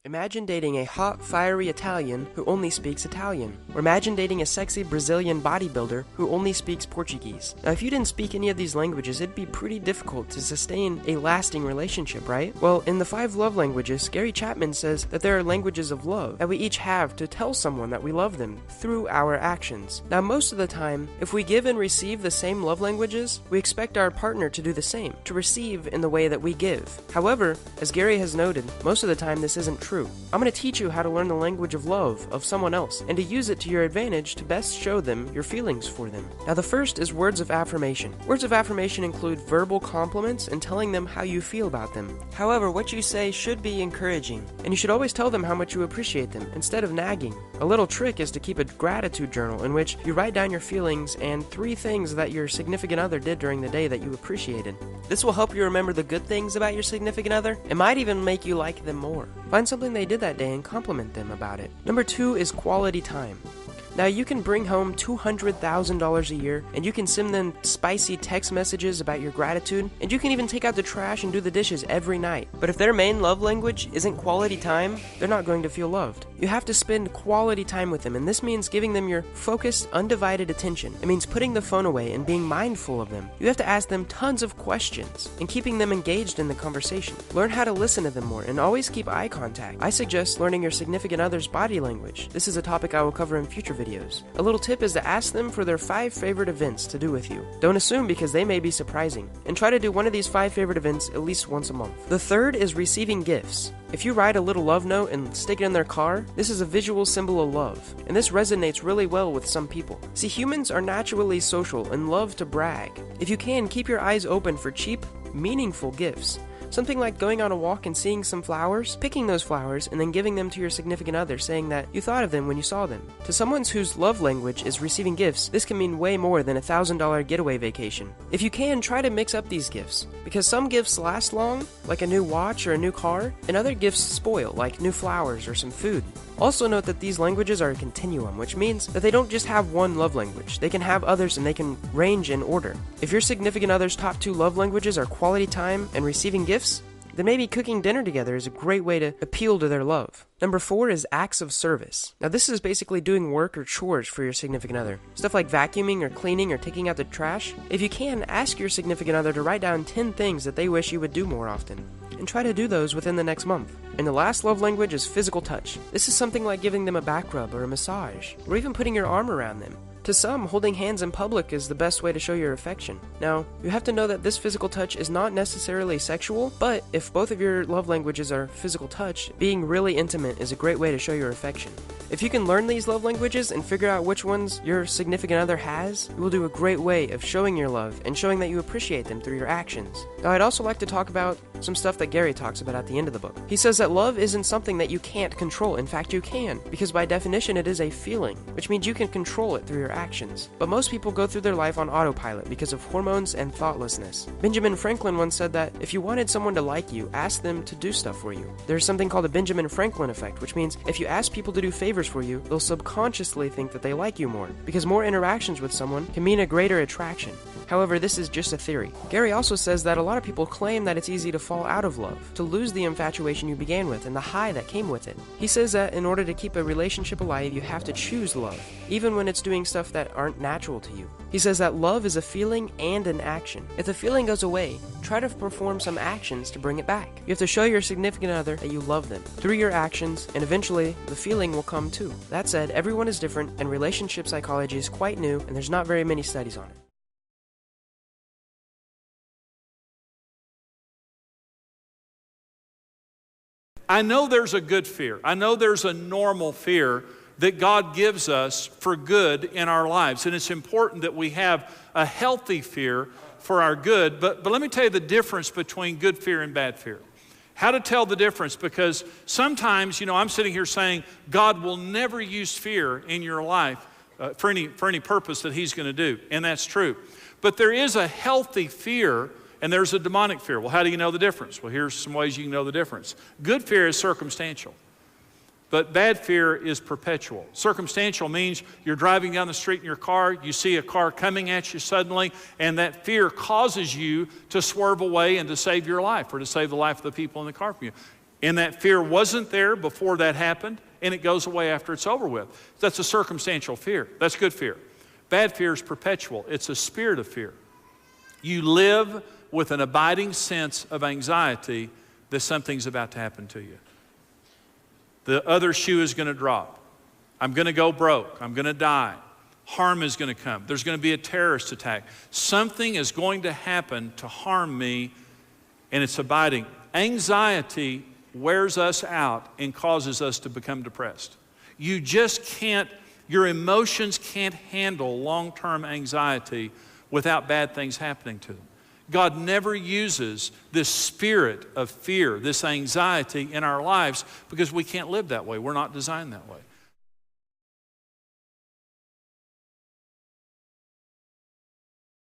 Imagine dating a hot, fiery Italian who only speaks Italian. Or imagine dating a sexy Brazilian bodybuilder who only speaks Portuguese. Now, if you didn't speak any of these languages, it'd be pretty difficult to sustain a lasting relationship, right? Well, in the 5 love languages, Gary Chapman says that there are languages of love that we each have to tell someone that we love them through our actions. Now, most of the time, if we give and receive the same love languages, we expect our partner to do the same, to receive in the way that we give. However, as Gary has noted, most of the time this isn't true. I'm going to teach you how to learn the language of love of someone else and to use it to your advantage to best show them your feelings for them. Now, the first is words of affirmation. Words of affirmation include verbal compliments and telling them how you feel about them. However, what you say should be encouraging, and you should always tell them how much you appreciate them instead of nagging. A little trick is to keep a gratitude journal in which you write down your feelings and 3 things that your significant other did during the day that you appreciated. This will help you remember the good things about your significant other. It might even make you like them more. Find something they did that day and compliment them about it. Number 2 is quality time. Now, you can bring home $200,000 a year, and you can send them spicy text messages about your gratitude, and you can even take out the trash and do the dishes every night. But if their main love language isn't quality time, they're not going to feel loved. You have to spend quality time with them, and this means giving them your focused, undivided attention. It means putting the phone away and being mindful of them. You have to ask them tons of questions and keeping them engaged in the conversation. Learn how to listen to them more and always keep eye contact. I suggest learning your significant other's body language. This is a topic I will cover in future videos. A little tip is to ask them for their 5 favorite events to do with you. Don't assume because they may be surprising, and try to do one of these 5 favorite events at least once a month. The third is receiving gifts. If you write a little love note and stick it in their car, this is a visual symbol of love, and this resonates really well with some people. See, humans are naturally social and love to brag. If you can, keep your eyes open for cheap, meaningful gifts. Something like going on a walk and seeing some flowers, picking those flowers, and then giving them to your significant other, saying that you thought of them when you saw them. To someone whose love language is receiving gifts, this can mean way more than a $1,000 getaway vacation. If you can, try to mix up these gifts, because some gifts last long, like a new watch or a new car, and other gifts spoil, like new flowers or some food. Also note that these languages are a continuum, which means that they don't just have one love language. They can have others and they can range in order. If your significant other's top 2 love languages are quality time and receiving gifts, then maybe cooking dinner together is a great way to appeal to their love. Number 4 is acts of service. Now, this is basically doing work or chores for your significant other. Stuff like vacuuming or cleaning or taking out the trash. If you can, ask your significant other to write down 10 things that they wish you would do more often, and try to do those within the next month. And the last love language is physical touch. This is something like giving them a back rub or a massage, or even putting your arm around them. To some, holding hands in public is the best way to show your affection. Now, you have to know that this physical touch is not necessarily sexual, but if both of your love languages are physical touch, being really intimate is a great way to show your affection. If you can learn these love languages and figure out which ones your significant other has, you will do a great way of showing your love and showing that you appreciate them through your actions. Now, I'd also like to talk about some stuff that Gary talks about at the end of the book. He says that love isn't something that you can't control. In fact, you can, because by definition it is a feeling, which means you can control it through your actions. But most people go through their life on autopilot because of hormones and thoughtlessness. Benjamin Franklin once said that if you wanted someone to like you, ask them to do stuff for you. There's something called the Benjamin Franklin effect, which means if you ask people to do favors for you, they'll subconsciously think that they like you more, because more interactions with someone can mean a greater attraction. However, this is just a theory. Gary also says that a lot of people claim that it's easy to fall out of love, to lose the infatuation you began with and the high that came with it. He says that in order to keep a relationship alive, you have to choose love, even when it's doing stuff that aren't natural to you. He says that love is a feeling and an action. If the feeling goes away, try to perform some actions to bring it back. You have to show your significant other that you love them through your actions, and eventually the feeling will come too. That said, everyone is different, and relationship psychology is quite new, and there's not very many studies on it. I know there's a good fear. I know there's a normal fear that God gives us for good in our lives. And it's important that we have a healthy fear for our good. But let me tell you the difference between good fear and bad fear. How to tell the difference, because sometimes, I'm sitting here saying God will never use fear in your life for any purpose that He's going to do. And that's true. But there is a healthy fear and there's a demonic fear. Well, how do you know the difference? Well, here's some ways you can know the difference. Good fear is circumstantial, but bad fear is perpetual. Circumstantial means you're driving down the street in your car, you see a car coming at you suddenly, and that fear causes you to swerve away and to save your life or to save the life of the people in the car from you. And that fear wasn't there before that happened, and it goes away after it's over with. That's a circumstantial fear. That's good fear. Bad fear is perpetual. It's a spirit of fear. You live with an abiding sense of anxiety that something's about to happen to you. The other shoe is going to drop. I'm going to go broke. I'm going to die. Harm is going to come. There's going to be a terrorist attack. Something is going to happen to harm me, and it's abiding. Anxiety wears us out and causes us to become depressed. You just can't, your emotions can't handle long-term anxiety without bad things happening to them. God never uses this spirit of fear, this anxiety in our lives because we can't live that way. We're not designed that way.